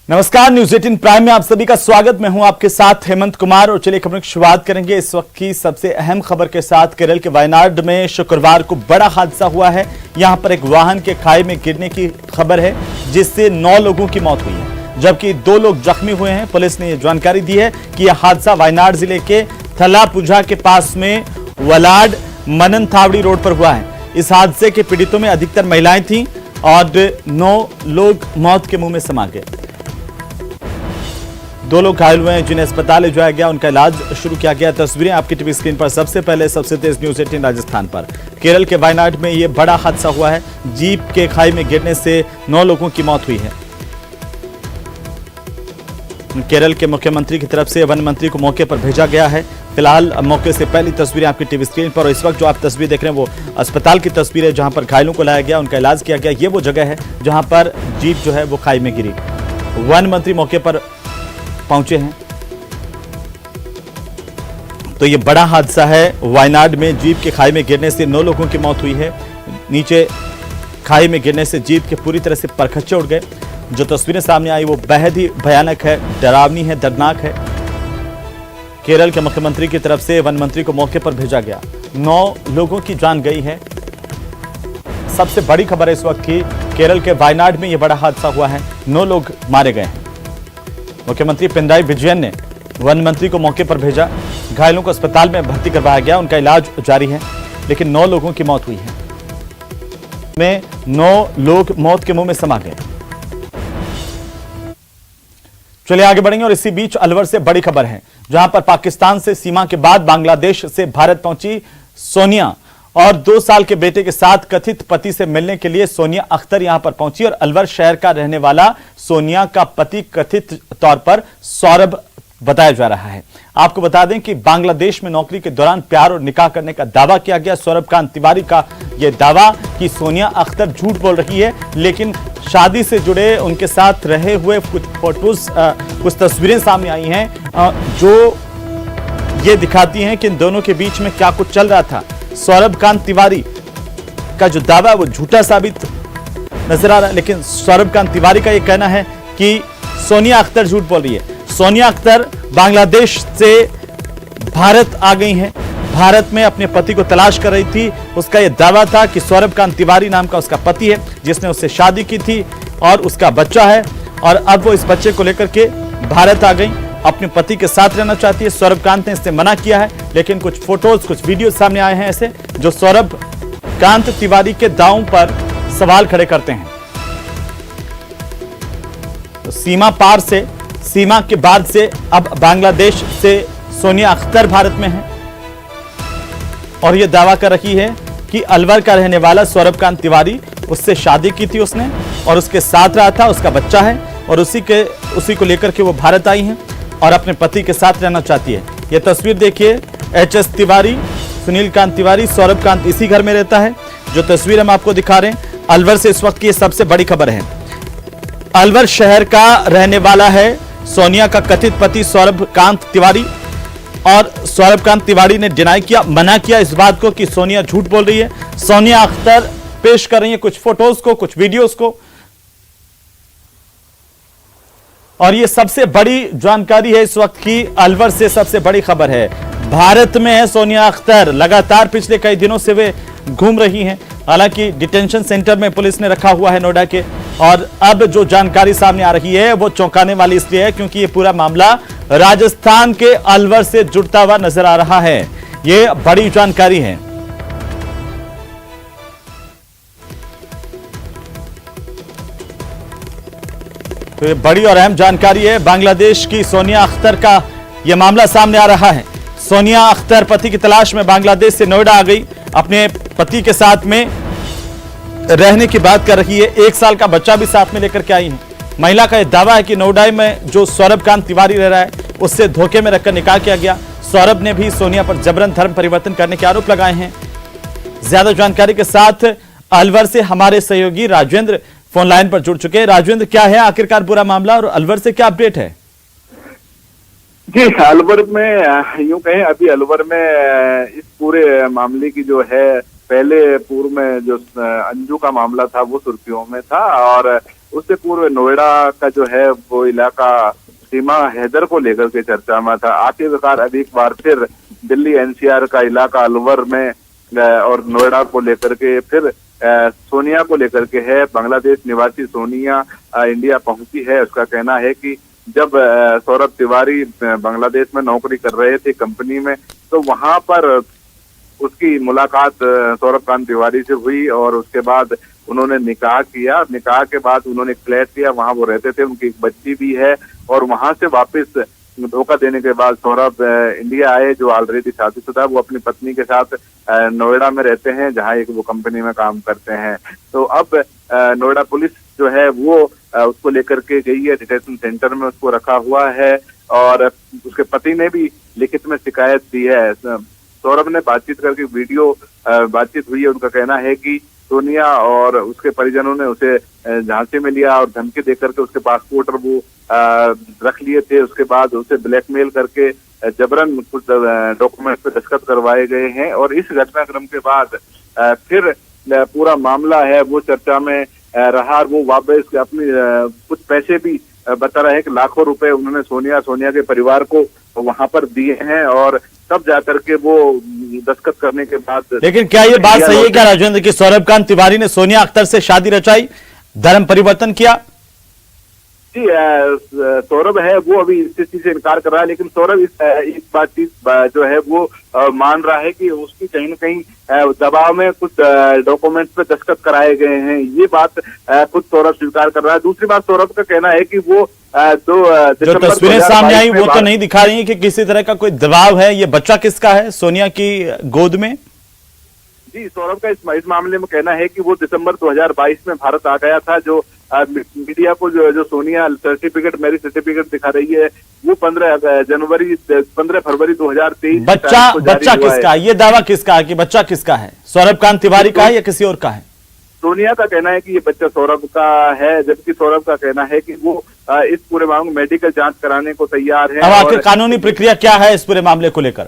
नमस्कार, news 18 prime में आप सभी का स्वागत। मैं हूं आपके साथ हेमंत कुमार और चलिए खबरों की शुरुआत करेंगे इस वक्त की सबसे अहम खबर के साथ। केरल के वायनाड में शुक्रवार को बड़ा हादसा हुआ है। यहां पर एक वाहन के खाई में गिरने की खबर है जिससे 9 लोगों की मौत हुई है जबकि 2 लोग जख्मी हुए हैं। पुलिस ने यह जानकारी दी है कि यह हादसा वायनाड जिले के थलापुझा के पास में वलाड मननथावड़ी रोड पर हुआ है। इस हादसे के पीड़ितों में अधिकतर महिलाएं थीं और 9 लोग मौत के मुंह में समा गए। 2 लोग घायल हुए हैं जिन्हें अस्पताल ले जाया गया, उनका इलाज शुरू किया गया। तस्वीरें आपकी टीवी स्क्रीन पर। सबसे पहले सबसे तेज न्यूज 18 राजस्थान पर। केरल के वायनाड में यह बड़ा हादसा हुआ है। जीप के खाई में गिरने से 9 लोगों की मौत हुई है। केरल के मुख्यमंत्री की तरफ से वन मंत्री को मौके पर भेजा गया है। फिलहाल मौके से पहली तस्वीरें आपकी टीवी स्क्रीन पर और इस वक्त जो आप तस्वीर देख रहे हैं वो अस्पताल की तस्वीर है जहां पर घायलों को लाया गया, उनका इलाज किया गया। ये वो जगह है जहां पर जीप जो है वो खाई में गिरी। वन मंत्री मौके पर पहुंचे हैं। तो ये बड़ा हादसा है। वायनाड में जीप के खाई में गिरने से 9 लोगों की मौत हुई है। नीचे खाई में गिरने से जीप के पूरी तरह से परखच्चे उड़ गए। जो तस्वीरें सामने आई वो बेहद ही भयानक है, डरावनी है, दर्दनाक है। केरल के मुख्यमंत्री की तरफ से वन मंत्री को मौके पर भेजा गया। 9 लोगों की जान गई है। सबसे बड़ी खबर है इस वक्त की, केरल के वायनाड में यह बड़ा हादसा हुआ है। 9 लोग मारे गए हैं। मुख्यमंत्री पिनराई विजयन ने वन मंत्री को मौके पर भेजा। घायलों को अस्पताल में भर्ती करवाया गया, उनका इलाज जारी है। लेकिन 9 लोगों की मौत हुई है। में 9 लोग मौत के मुंह में समा गए। चलिए आगे बढ़ेंगे और इसी बीच अलवर से बड़ी खबर है जहां पर पाकिस्तान से सीमा के बाद बांग्लादेश से भारत पहुंची सोनिया और 2 साल के बेटे के साथ कथित पति से मिलने के लिए सोनिया अख्तर यहां पर पहुंची। और अलवर शहर का रहने वाला सोनिया का पति कथित तौर पर सौरभ बताया जा रहा है। आपको बता दें कि बांग्लादेश में नौकरी के दौरान प्यार और निकाह करने का दावा किया गया। सौरभकांत तिवारी का यह दावा कि सोनिया अख्तर झूठ बोल रही है, लेकिन शादी से जुड़े उनके साथ रहे हुए कुछ फोटोज, कुछ तस्वीरें सामने आई हैं जो ये दिखाती हैं कि इन दोनों के बीच में क्या कुछ चल रहा था। सौरभकांत तिवारी का जो दावा है वो झूठा साबित नजर आ रहा है, लेकिन सौरभकांत तिवारी का यह कहना है कि सोनिया अख्तर झूठ बोल रही है। सोनिया अख्तर बांग्लादेश से भारत आ गई हैं। भारत में अपने पति को तलाश कर रही थी। उसका यह दावा था कि सौरभकांत तिवारी नाम का उसका पति है जिसने उससे शादी की थी और उसका बच्चा है और अब वो इस बच्चे को लेकर के भारत आ गई, अपने पति के साथ रहना चाहती है। सौरभकांत ने इससे मना किया है, लेकिन कुछ फोटोज, कुछ वीडियो सामने आए हैं ऐसे जो सौरभकांत तिवारी के दावों पर सवाल खड़े करते हैं। तो सीमा पार से, सीमा के बाद से अब बांग्लादेश से सोनिया अख्तर भारत में है और यह दावा कर रही है कि अलवर का रहने वाला सौरभकांत तिवारी उससे शादी की थी उसने और उसके साथ रहा था, उसका बच्चा है और उसी को लेकर के वो भारत आई हैं और अपने पति के साथ रहना चाहती है। यह तस्वीर देखिए, एचएस तिवारी, सुनील कांत तिवारी, सौरभकांत इसी घर में रहता है। जो तस्वीर हम आपको दिखा रहे हैं अलवर से इस वक्त की सबसे बड़ी खबर है। अलवर शहर का रहने वाला है सोनिया का कथित पति सौरभकांत तिवारी और सौरभकांत तिवारी ने डिनाई किया, मना किया इस बात को कि सोनिया झूठ बोल रही है। सोनिया अख्तर पेश कर रही है कुछ फोटोज को, कुछ वीडियोस को और ये सबसे बड़ी जानकारी है इस वक्त की। अलवर से सबसे बड़ी खबर है, भारत में है सोनिया अख्तर। लगातार पिछले कई दिनों से वे घूम रही हैं। हालांकि डिटेंशन सेंटर में पुलिस ने रखा हुआ है नोएडा के, और अब जो जानकारी सामने आ रही है वो चौंकाने वाली इसलिए है क्योंकि ये पूरा मामला राजस्थान के अलवर से जुड़ता हुआ नजर आ रहा है। ये बड़ी जानकारी है। तो ये बड़ी और अहम जानकारी है। बांग्लादेश की सोनिया अख्तर का यह मामला सामने आ रहा है। सोनिया अख्तर पति की तलाश में बांग्लादेश से नोएडा आ गई, अपने पति के साथ में रहने की बात कर रही है। 1 साल का बच्चा भी साथ में लेकर के आई है। महिला का यह दावा है कि नोएडा में जो सौरभकांत तिवारी रह रहा है उससे धोखे में रखकर निकाह किया गया। सौरभ ने भी सोनिया पर जबरन धर्म परिवर्तन करने के आरोप लगाए हैं। ज्यादा जानकारी के साथ अलवर से हमारे सहयोगी राजेंद्र फोन लाइन पर जुड़ चुके हैं। राजेंद्र, क्या है आखिरकार पूरा मामला और अलवर से क्या अपडेट है? जी, अलवर में यूं कहें अभी अलवर में इस पूरे मामले की जो है, पहले पूर्व में जो अंजू का मामला था वो सुर्खियों में था और उससे पूर्व नोएडा का जो है वो इलाका सीमा हैदर को लेकर के चर्चा में था। आखिरकार अब एक बार फिर दिल्ली एनसीआर का इलाका अलवर में और नोएडा को लेकर के फिर सोनिया को लेकर के है। बांग्लादेश निवासी सोनिया इंडिया पहुंची है। उसका कहना है कि जब सौरभ तिवारी बांग्लादेश में नौकरी कर रहे थे कंपनी में, तो वहां पर उसकी मुलाकात सौरभ कांत तिवारी से हुई और उसके बाद उन्होंने निकाह किया। निकाह के बाद उन्होंने फ्लैट लिया, वहां वो रहते थे, उनकी एक बच्ची भी है। और वहां से वापस धोखा देने के बाद सौरभ इंडिया आए, जो ऑलरेडी शादीशुदा, वो अपनी पत्नी के साथ नोएडा में रहते हैं, जहां एक वो कंपनी में काम करते हैं। तो अब नोएडा पुलिस जो है वो उसको लेकर के गई है, डिटेंशन सेंटर में उसको रखा हुआ है और उसके पति ने भी लिखित में शिकायत दी है। सौरभ ने बातचीत करके वीडियो बातचीत हुई है। उनका कहना है कि सोनिया और उसके परिजनों ने उसे झांसे में लिया और धमकी देकर के उसके पासपोर्ट और वो रख लिए थे। उसके बाद उसे ब्लैकमेल करके जबरन कुछ डॉक्यूमेंट पे दस्तखत करवाए गए हैं और इस घटनाक्रम के बाद फिर पूरा मामला है वो चर्चा में रहा। वो वापस अपनी कुछ पैसे भी बता रहे हैं कि लाखों रुपए उन्होंने सोनिया के परिवार को वहां पर दिए हैं और तब जाकर के वो दस्तखत करने के बाद। लेकिन क्या ये बात सही है क्या राजेंद्र कि सौरभ कांत तिवारी ने सोनिया अख्तर से शादी रचाई, धर्म परिवर्तन किया? जी, सौरभ है वो अभी इस चीज से इनकार कर रहा है, लेकिन सौरभ इस बातचीत जो है वो मान रहा है कि उसकी कहीं न कहीं दबाव में कुछ डॉक्यूमेंट्स पे दस्तखत कराए गए हैं। ये बात खुद सौरभ स्वीकार कर रहा है। दूसरी बात सौरभ का कहना है कि वो जो तस्वीरें सामने आई वो तो नहीं दिखा रही है कि किसी तरह का कोई दबाव है। ये बच्चा किसका है सोनिया की गोद में? जी, सौरभ का इस मामले में कहना है कि वो दिसंबर 2022 में भारत आ गया था। जो मीडिया को जो सोनिया सर्टिफिकेट, मैरिज सर्टिफिकेट दिखा रही है, वो 15 फरवरी 2023। बच्चा किसका? ये दावा किसका है कि बच्चा किसका है? सौरभ कांत तिवारी का है या किसी और का है? सोनिया का कहना है कि ये बच्चा सौरभ का है, जबकि सौरभ का कहना है कि वो इस पूरे मामले में मेडिकल जांच कराने को तैयार है। अब आखिर कानूनी प्रक्रिया क्या है इस पूरे मामले को लेकर?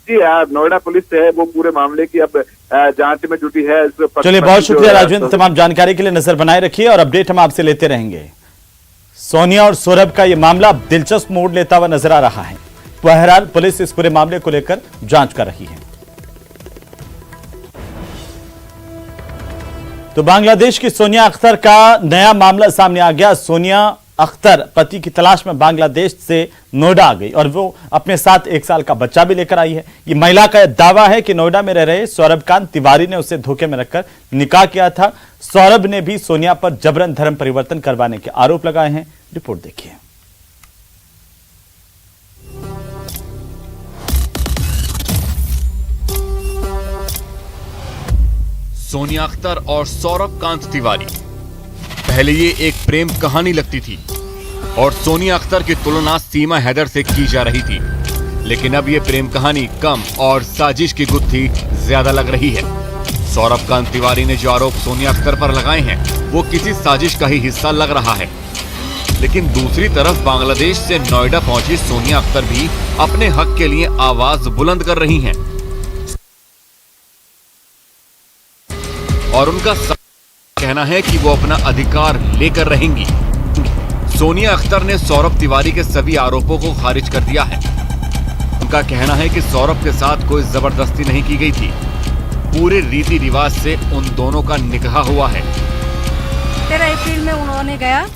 जी, नोएडा पुलिस है वो पूरे मामले की अब जांच में जुटी है। चलिए, बहुत शुक्रिया राजेंद्र, तमाम जानकारी के लिए नजर बनाए रखिए और अपडेट हम आपसे लेते रहेंगे। सोनिया और सौरभ का यह मामला अब दिलचस्प मोड़ लेता हुआ नजर आ रहा है। बहरहाल पुलिस इस पूरे मामले को लेकर जांच कर रही है। तो बांग्लादेश की सोनिया अख्तर का नया मामला सामने आ गया। सोनिया अख्तर पति की तलाश में बांग्लादेश से नोएडा आ गई और वो अपने साथ 1 साल का बच्चा भी लेकर आई है। ये महिला का दावा है कि नोएडा में रह रहे सौरभ कांत तिवारी ने उसे धोखे में रखकर निकाह किया था। सौरभ ने भी सोनिया पर जबरन धर्म परिवर्तन करवाने के आरोप लगाए हैं। रिपोर्ट देखिए। सोनिया अख्तर और सौरभ कांत तिवारी, पहले ये एक प्रेम कहानी लगती थी और सोनिया अख्तर की तुलना सीमा हैदर से की जा रही थी, लेकिन अब ये प्रेम कहानी कम और साजिश की गुत्थी ज्यादा लग रही है। सौरभ कांत तिवारी ने जो आरोप सोनिया अख्तर पर लगाए हैं वो किसी साजिश का ही हिस्सा लग रहा है। लेकिन दूसरी तरफ बांग्लादेश से नोएडा पहुंची सोनिया अख्तर भी अपने हक के लिए आवाज बुलंद कर रही हैं और उनका कहना है कि वो अपना अधिकार लेकर रहेंगी। सोनिया अख्तर ने सौरभ तिवारी के सभी आरोपों को खारिज कर दिया है। उनका कहना है कि सौरभ के साथ कोई जबरदस्ती नहीं की गई थी, पूरे रीति रिवाज से उन दोनों का निकाह हुआ है। 13 अप्रैल में उन्होंने गया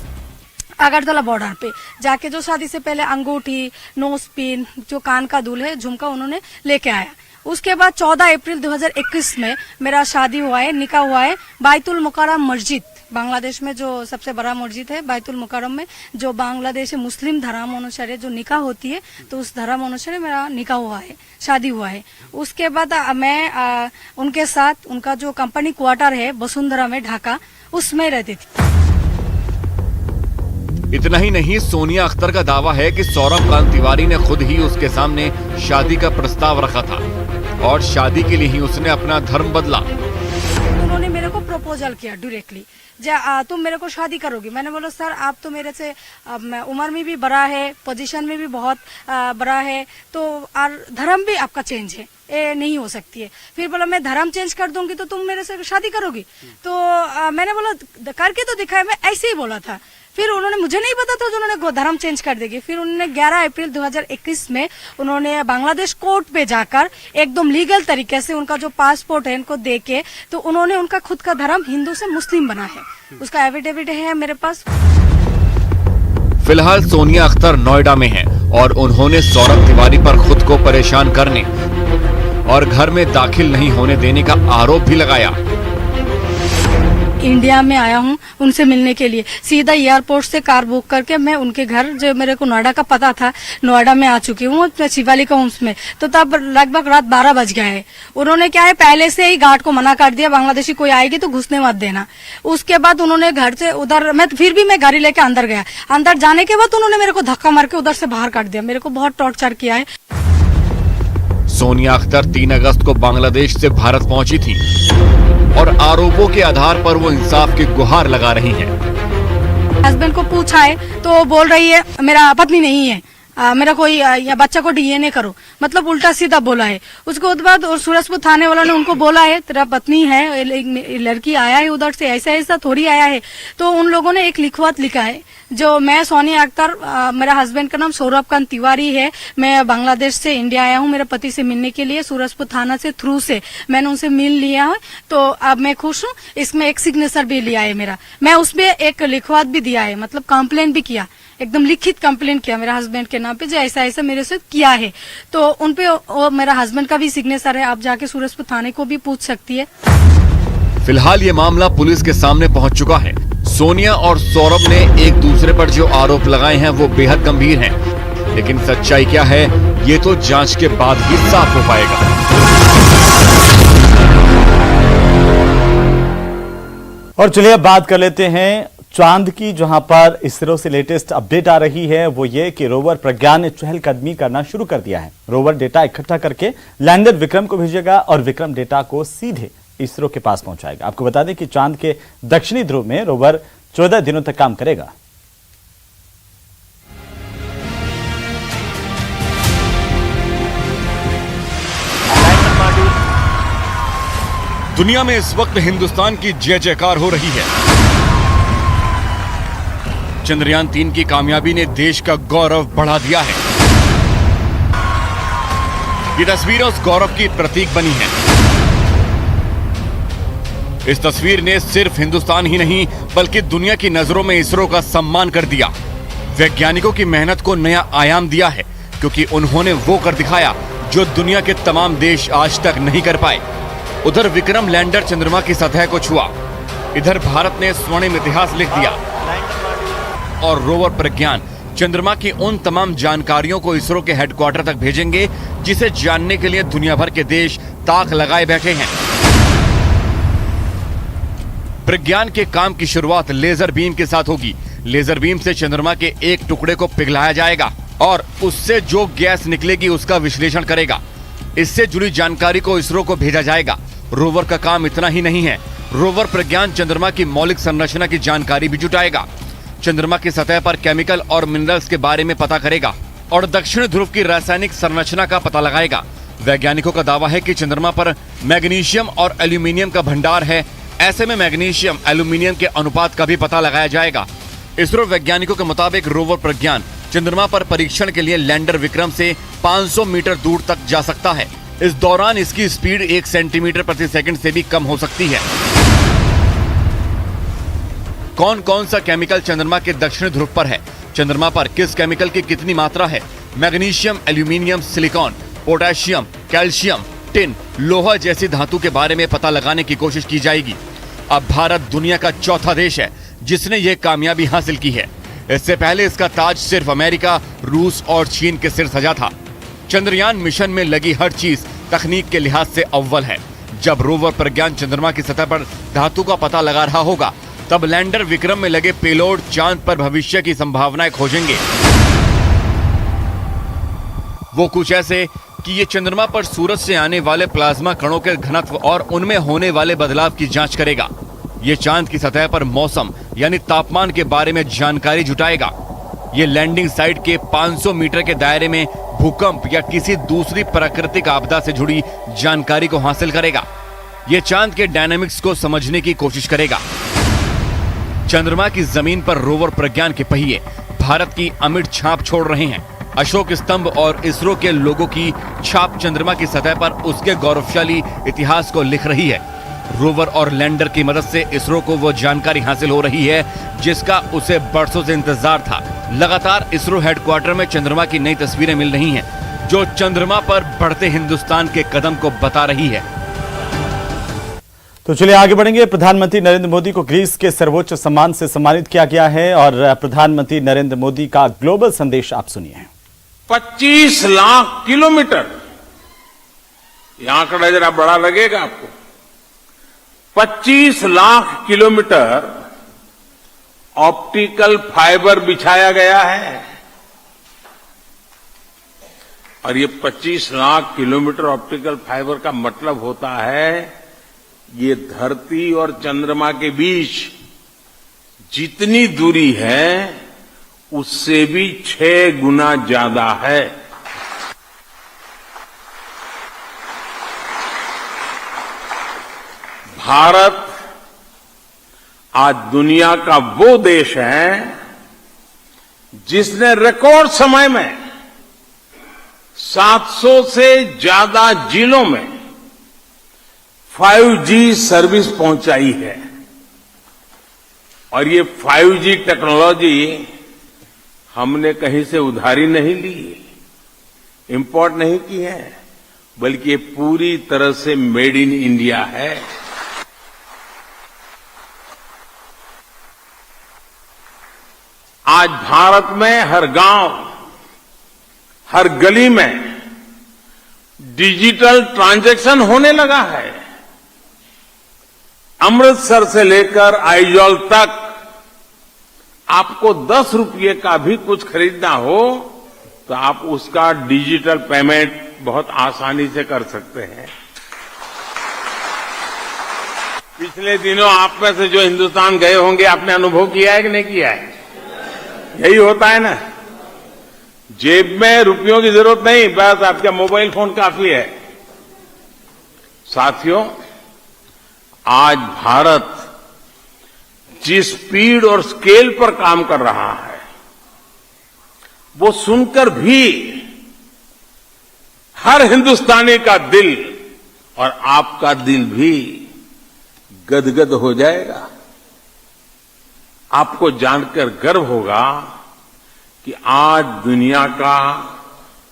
अगरतला बॉर्डर पे जाके, जो शादी से पहले अंगूठी, नोज पिन, जो कान का दुल है, झुमका उन्होंने लेके आया। उसके बाद 14 अप्रैल 2021 में मेरा शादी हुआ है, निकाह हुआ है बैतुल मुकर्रम मस्जिद, बांग्लादेश में जो सबसे बड़ा मस्जिद है बैतुल मुकर्रम में, जो बांग्लादेश मुस्लिम धर्म अनुसार जो निकाह होती है, तो उस धर्म अनुसार मेरा निकाह हुआ है, शादी हुआ है। उसके बाद मैं उनके साथ, उनका जो कंपनी क्वार्टर है वसुंधरा में ढाका, उसमें रहती थी। इतना ही नहीं, सोनिया अख्तर का दावा है कि सौरभ कांत तिवारी ने खुद ही उसके सामने शादी का प्रस्ताव रखा था और शादी के लिए ही उसने अपना धर्म बदला। उन्होंने मेरे को प्रपोजल किया डायरेक्टली, तुम मेरे को शादी करोगी। मैंने बोला सर आप तो मेरे से उम्र में भी बड़ा है, पोजीशन में भी बहुत बड़ा है, तो और धर्म भी आपका चेंज है, ये नहीं हो सकती है। फिर बोला मैं धर्म चेंज कर दूंगी तो तुम मेरे से शादी करोगी। तो मैंने बोला करके तो दिखाया, मैं ऐसे ही बोला था। फिर उन्होंने, मुझे नहीं पता था जो उन्होंने धर्म चेंज कर देगी। फिर उन्होंने 11 अप्रैल 2021 में उन्होंने बांग्लादेश कोर्ट पे जाकर एकदम लीगल तरीके से उनका जो पासपोर्ट है इनको दे के, तो उन्होंने उनका खुद का धर्म हिंदू से मुस्लिम बना है। उसका एफिडेविट है मेरे पास। फिलहाल सोनिया अख्तर नोएडा में हैं और उन्होंने सौरभ तिवारी पर खुद को परेशान करने और घर में दाखिल नहीं होने देने का आरोप भी लगाया। इंडिया में आया हूँ उनसे मिलने के लिए, सीधा एयरपोर्ट से कार बुक करके मैं उनके घर, जो मेरे को नोएडा का पता था, नोएडा में आ चुकी हूँ शिवालिक होम्स में। तो तब लगभग रात 12 बज गए हैं। उन्होंने क्या है पहले से ही गार्ड को मना कर दिया, बांग्लादेशी कोई आएगी तो घुसने मत देना। उसके बाद उन्होंने घर से उधर, फिर भी मैं गाड़ी लेके अंदर गया। अंदर जाने के बाद उन्होंने मेरे को धक्का मार के उधर से बाहर काट दिया। मेरे को बहुत टॉर्चर किया है। सोनिया अख्तर 3 अगस्त को बांग्लादेश से भारत पहुंची थी और आरोपों के आधार पर वो इंसाफ की गुहार लगा रही हैं। हस्बैंड को पूछा है तो बोल रही है मेरा पत्नी नहीं है, मेरा कोई या बच्चा को डीएनए करो, मतलब उल्टा सीधा बोला है। उसके बाद और सूरजपुर थाने वालों ने उनको बोला है तेरा पत्नी है, लड़की आया है उधर से, ऐसा ऐसा थोड़ी आया है। तो उन लोगों ने एक लिखवत लिखा है, जो मैं सोनिया अख्तर, मेरा हस्बैंड का नाम सौरभ कांत तिवारी है, मैं बांग्लादेश से इंडिया आया हूँ मेरे पति से मिलने के लिए, सूरजपुर थाना से थ्रू से मैंने उनसे मिल लिया है, तो अब मैं खुश हूँ। इसमें एक सिग्नेचर भी लिया है मेरा, मैं उसमें एक लिखवत भी दिया है, मतलब कंप्लेन भी किया, एकदम लिखित कंप्लेन किया मेरे हस्बैंड के नाम पे, जो ऐसा ऐसा मेरे से किया है। तो उनपे मेरा हस्बैंड का भी सिग्नेचर है, आप जाके सूरजपुर थाने को भी पूछ सकती है। फिलहाल ये मामला पुलिस के सामने पहुंच चुका है। सोनिया और सौरभ ने एक दूसरे पर जो आरोप लगाए हैं वो बेहद गंभीर हैं, लेकिन सच्चाई क्या है ये तो जांच के बाद ही साफ हो पाएगा। और चलिए अब बात कर लेते हैं चांद की, जहां पर इसरो से लेटेस्ट अपडेट आ रही है वो ये कि रोवर प्रज्ञान ने चहलकदमी करना शुरू कर दिया है। रोवर डेटा इकट्ठा करके लैंडर विक्रम को भेजेगा और विक्रम डेटा को सीधे इसरो के पास पहुंचाएगा। आपको बता दें कि चांद के दक्षिणी ध्रुव में रोवर 14 दिनों तक काम करेगा। दुनिया में इस वक्त हिंदुस्तान की जय जयकार हो रही है। चंद्रयान 3 की कामयाबी ने देश का गौरव बढ़ा दिया है। ये तस्वीर उस गौरव की प्रतीक बनी है। इस तस्वीर ने सिर्फ हिंदुस्तान ही नहीं बल्कि दुनिया की नजरों में इसरो का सम्मान कर दिया। वैज्ञानिकों की मेहनत को नया आयाम दिया है, क्योंकि उन्होंने वो कर दिखाया जो दुनिया के तमाम देश आज तक नहीं कर पाए। उधर विक्रम लैंडर चंद्रमा की सतह को छुआ, इधर भारत ने स्वर्णिम इतिहास लिख दिया और रोवर प्रज्ञान चंद्रमा की उन तमाम जानकारियों को इसरो के हेडक्वार्टर तक भेजेंगे जिसे जानने के लिए दुनिया भर के देश ताक लगाए बैठे हैं। प्रज्ञान के काम की शुरुआत लेजर बीम के साथ होगी। लेजर बीम से चंद्रमा के एक टुकड़े को पिघलाया जाएगा और उससे जो गैस निकलेगी उसका विश्लेषण करेगा। इससे जुड़ी जानकारी को इसरो को भेजा जाएगा। रोवर का काम इतना ही नहीं है, रोवर प्रज्ञान चंद्रमा की मौलिक संरचना की जानकारी भी जुटाएगा, चंद्रमा की सतह पर केमिकल और मिनरल्स के बारे में पता करेगा और दक्षिण ध्रुव की रासायनिक संरचना का पता लगाएगा। वैज्ञानिकों का दावा है कि चंद्रमा पर मैग्नीशियम और एल्यूमिनियम का भंडार है। ऐसे में मैग्नीशियम एल्यूमिनियम के अनुपात का भी पता लगाया जाएगा। इसरो वैज्ञानिकों के मुताबिक रोवर प्रज्ञान चंद्रमा पर परीक्षण के लिए लैंडर विक्रम से 500 मीटर दूर तक जा सकता है। इस दौरान इसकी स्पीड 1 सेंटीमीटर प्रति सेकंड से भी कम हो सकती है। कौन कौन सा केमिकल चंद्रमा के दक्षिण ध्रुव पर है, चंद्रमा पर किस केमिकल की कितनी मात्रा है, magnesium, aluminium, silicon, potassium, calcium, tin, लोहा जैसी धातु के बारे में पता लगाने की कोशिश की जाएगी। अब भारत दुनिया का चौथा देश है जिसने ये कामयाबी हासिल की है। इससे पहले इसका ताज सिर्फ अमेरिका, रूस और चीन के सिर सजा था। चंद्रयान मिशन में लगी हर चीज तकनीक के लिहाज से अव्वल है। जब रोवर प्रज्ञान चंद्रमा की सतह पर धातु का पता लगा रहा होगा, तब लैंडर विक्रम में लगे पेलोड चांद पर भविष्य की संभावनाएं खोजेंगे। वो कुछ ऐसे कि ये चंद्रमा पर सूरज से आने वाले प्लाज्मा कणों के घनत्व और उनमें होने वाले बदलाव की जांच करेगा। ये चांद की सतह पर मौसम यानी तापमान के बारे में जानकारी जुटाएगा। ये लैंडिंग साइट के 500 मीटर के दायरे में भूकंप या किसी दूसरी प्राकृतिक आपदा से जुड़ी जानकारी को हासिल करेगा। ये चांद के डायनामिक्स को समझने की कोशिश करेगा। चंद्रमा की जमीन पर रोवर प्रज्ञान के पहिए भारत की अमिट छाप छोड़ रहे हैं। अशोक स्तंभ और इसरो के लोगों की छाप चंद्रमा की सतह पर उसके गौरवशाली इतिहास को लिख रही है। रोवर और लैंडर की मदद से इसरो को वो जानकारी हासिल हो रही है जिसका उसे बरसों से इंतजार था। लगातार इसरो हेडक्वार्टर में चंद्रमा की नई तस्वीरें मिल रही हैं जो चंद्रमा पर बढ़ते हिंदुस्तान के कदम को बता रही है। तो चलिए आगे बढ़ेंगे। प्रधानमंत्री नरेंद्र मोदी को ग्रीस के सर्वोच्च सम्मान से सम्मानित किया गया है और प्रधानमंत्री नरेंद्र मोदी का ग्लोबल संदेश आप सुनिए। 25 लाख किलोमीटर, यह आंकड़ा जरा बड़ा लगेगा आपको। 25 लाख किलोमीटर ऑप्टिकल फाइबर बिछाया गया है और ये 25 लाख किलोमीटर ऑप्टिकल फाइबर का मतलब होता है ये धरती और चंद्रमा के बीच जितनी दूरी है उससे भी 6 गुना ज्यादा है। भारत आज दुनिया का वो देश है जिसने रिकॉर्ड समय में 700 से ज्यादा जिलों में 5G सर्विस पहुंचाई है और ये 5G टेक्नोलॉजी हमने कहीं से उधारी नहीं ली, इंपोर्ट नहीं की है, बल्कि ये पूरी तरह से मेड इन इंडिया है। आज भारत में हर गांव, हर गली में डिजिटल ट्रांजैक्शन होने लगा है। अमृतसर से लेकर आइजॉल तक आपको 10 रुपये का भी कुछ खरीदना हो तो आप उसका डिजिटल पेमेंट बहुत आसानी से कर सकते हैं। पिछले दिनों आप में से जो हिंदुस्तान गए होंगे आपने अनुभव किया है कि नहीं किया है? यही होता है ना, जेब में रुपयों की जरूरत नहीं, बस आपका मोबाइल फोन काफी है। साथियों, आज भारत जिस स्पीड और स्केल पर काम कर रहा है वो सुनकर भी हर हिंदुस्तानी का दिल और आपका दिल भी गदगद हो जाएगा। आपको जानकर गर्व होगा कि आज दुनिया का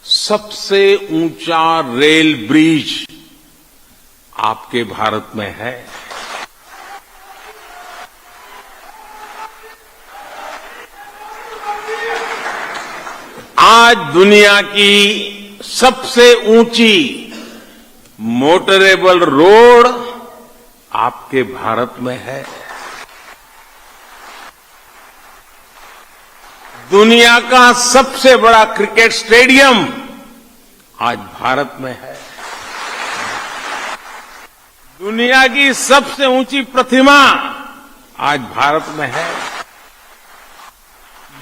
सबसे ऊंचा रेल ब्रिज आपके भारत में है। आज दुनिया की सबसे ऊंची मोटरेबल रोड आपके भारत में है। दुनिया का सबसे बड़ा क्रिकेट स्टेडियम आज भारत में है। दुनिया की सबसे ऊंची प्रतिमा आज भारत में है।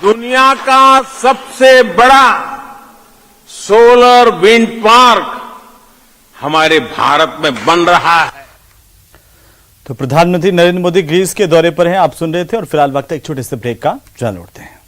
दुनिया का सबसे बड़ा सोलर विंड पार्क हमारे भारत में बन रहा है। तो प्रधानमंत्री नरेंद्र मोदी ग्रीस के दौरे पर हैं, आप सुन रहे थे। और फिलहाल वक्त एक छोटे से ब्रेक का, जान लौटते हैं।